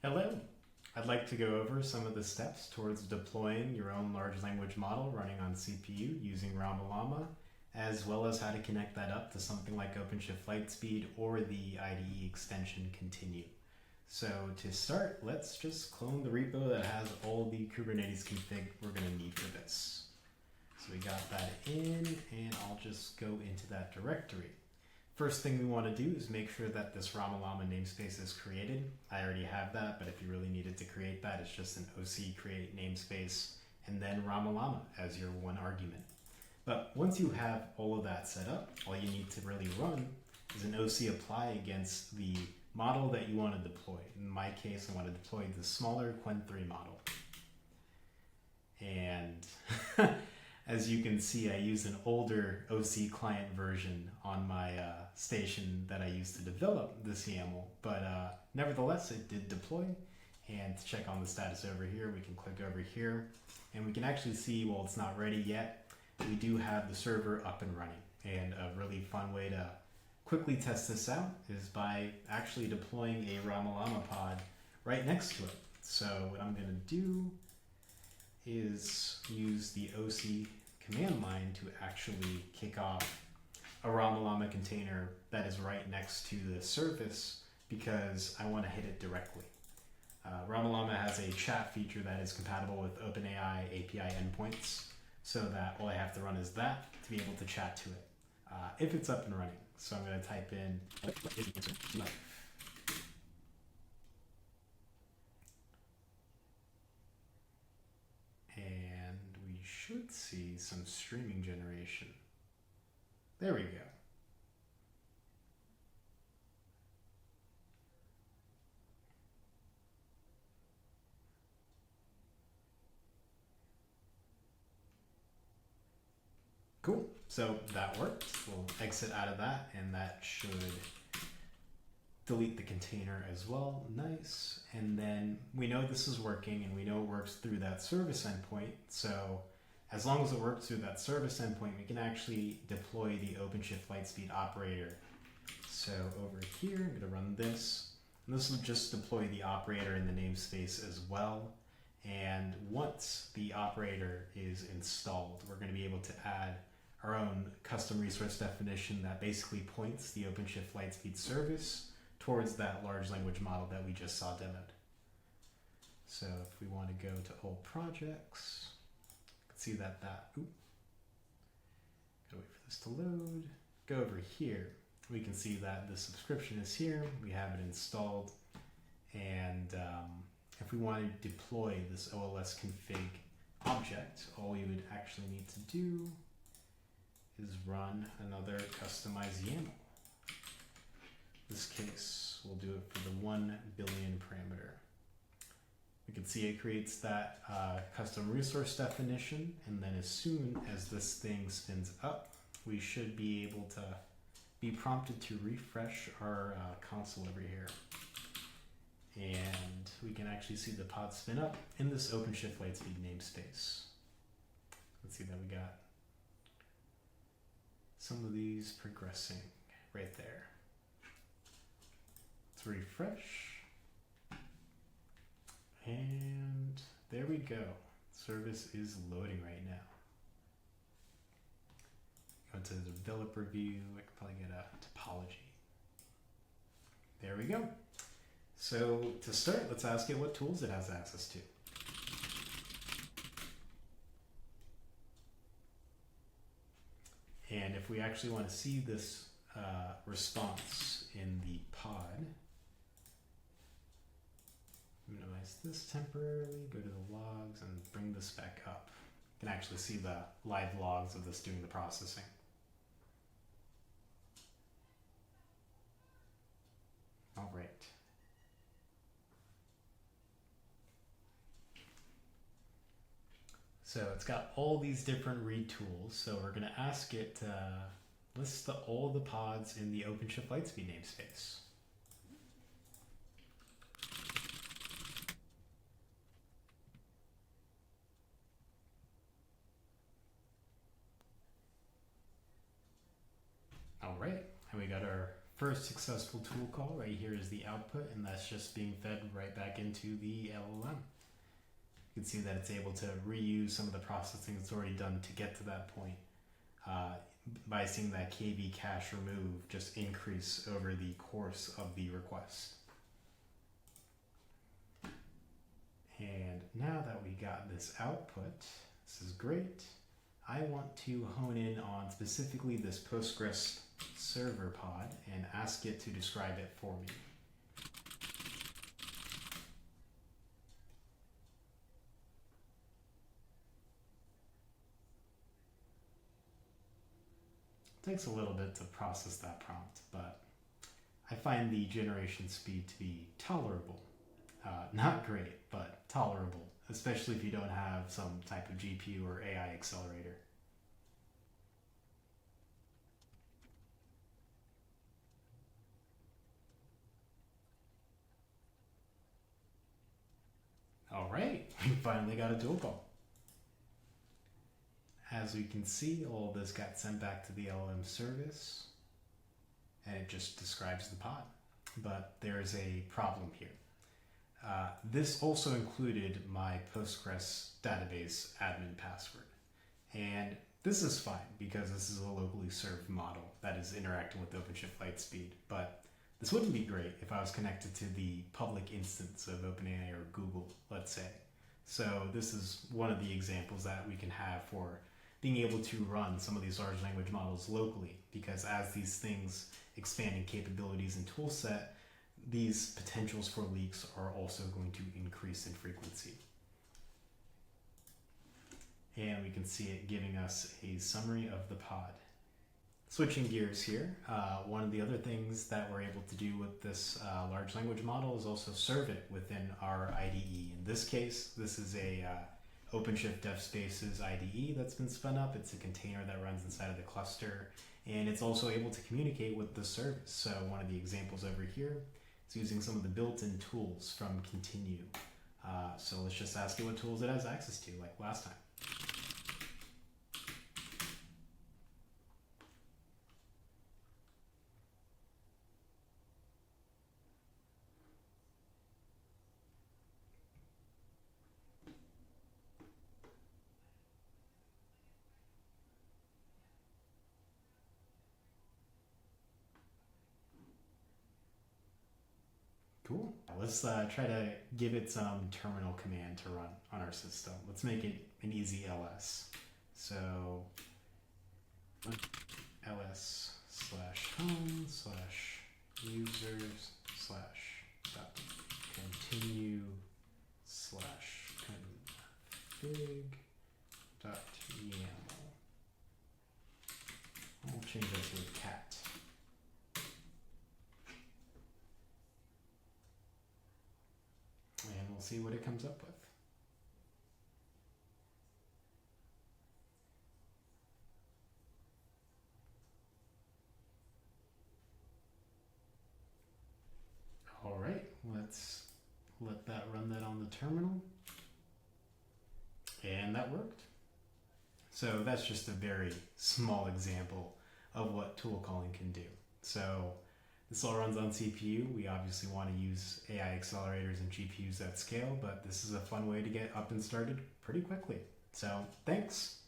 Hello. I'd like to go over some of the steps towards deploying your own large language model running on CPU using llama, as well as how to connect that up to something like OpenShift Lightspeed or the IDE extension Continue. So to start, let's just clone the repo that has all the Kubernetes config we're going to need for this. So we got that in, and I'll just go into that directory. First thing we want to do is make sure that this llama namespace is created. I already have that, but if you really needed to create that, it's just an OC create namespace and then llama as your one argument. But once you have all of that set up, all you need to really run is an OC apply against the model that you want to deploy. In my case, I want to deploy the smaller Qwen3 model. And as you can see, I used an older OC client version on my station that I used to develop this YAML, but nevertheless, it did deploy. And to check on the status over here, we can click over here, and we can actually see, well, it's not ready yet. We do have the server up and running, and a really fun way to quickly test this out is by actually deploying a llama pod right next to it. So what I'm going to do is use the OC command line to actually kick off a llama container that is right next to the service because I want to hit it directly. Llama has a chat feature that is compatible with OpenAI API endpoints, so that all I have to run is that to be able to chat to it if it's up and running. So I'm going to type in life. And we should see some streaming generation. There we go. Cool, so that worked. We'll exit out of that, and that should delete the container as well. Nice. And then we know this is working, and we know it works through that service endpoint. So as long as it works through that service endpoint, we can actually deploy the OpenShift Lightspeed operator. So over here, I'm going to run this. And this will just deploy the operator in the namespace as well. And once the operator is installed, we're going to be able to add our own custom resource definition that basically points the OpenShift Lightspeed service towards that large language model that we just saw demoed. So if we want to go to old projects, you can see that gotta wait for this to load. Go over here, we can see that the subscription is here. We have it installed, and if we want to deploy this OLS config object, all we would actually need to do is run another customized YAML. In this case, we'll do it for the 1 billion parameter. We can see it creates that custom resource definition, and then as soon as this thing spins up, we should be able to be prompted to refresh our console over here. And we can actually see the pod spin up in this OpenShift Lightspeed namespace. Let's see that we got some of these progressing right there. Let's refresh. And there we go. Service is loading right now. Go to the developer view. I could probably get a topology. There we go. So to start, let's ask it what tools it has access to. And if we actually want to see this response in the pod, minimize this temporarily, go to the logs, and bring this back up. You can actually see the live logs of this doing the processing. All right. So it's got all these different read tools. So we're going to ask it to list all the pods in the OpenShift Lightspeed namespace. All right, and we got our first successful tool call right here is the output, and that's just being fed right back into the LLM. You can see that it's able to reuse some of the processing it's already done to get to that point by seeing that KV cache remove just increase over the course of the request. And now that we got this output, this is great. I want to hone in on specifically this Postgres server pod and ask it to describe it for me. It takes a little bit to process that prompt, but I find the generation speed to be tolerable. Not great, but tolerable, especially if you don't have some type of GPU or AI accelerator. All right, we finally got a tool call. As we can see, all of this got sent back to the LLM service, and it just describes the pod. But there's a problem here. This also included my Postgres database admin password. And this is fine because this is a locally served model that is interacting with OpenShift Lightspeed. But this wouldn't be great if I was connected to the public instance of OpenAI or Google, let's say. So this is one of the examples that we can have for being able to run some of these large language models locally, because as these things expand in capabilities and tool set, these potentials for leaks are also going to increase in frequency. And we can see it giving us a summary of the pod. Switching gears here, one of the other things that we're able to do with this large language model is also serve it within our IDE. In this case, this is a OpenShift DevSpaces IDE that's been spun up. It's a container that runs inside of the cluster, and it's also able to communicate with the service. So one of the examples over here is using some of the built-in tools from Continue. So let's just ask it what tools it has access to, like last time. Cool. Let's try to give it some terminal command to run on our system. Let's make it an easy ls. So ls/home/users/continue/config.yaml. I'll change that to a cat. And we'll see what it comes up with. All right, let's let that run that on the terminal. And that worked. So that's just a very small example of what tool calling can do. So this all runs on CPU. We obviously want to use AI accelerators and GPUs at scale, but this is a fun way to get up and started pretty quickly. So thanks.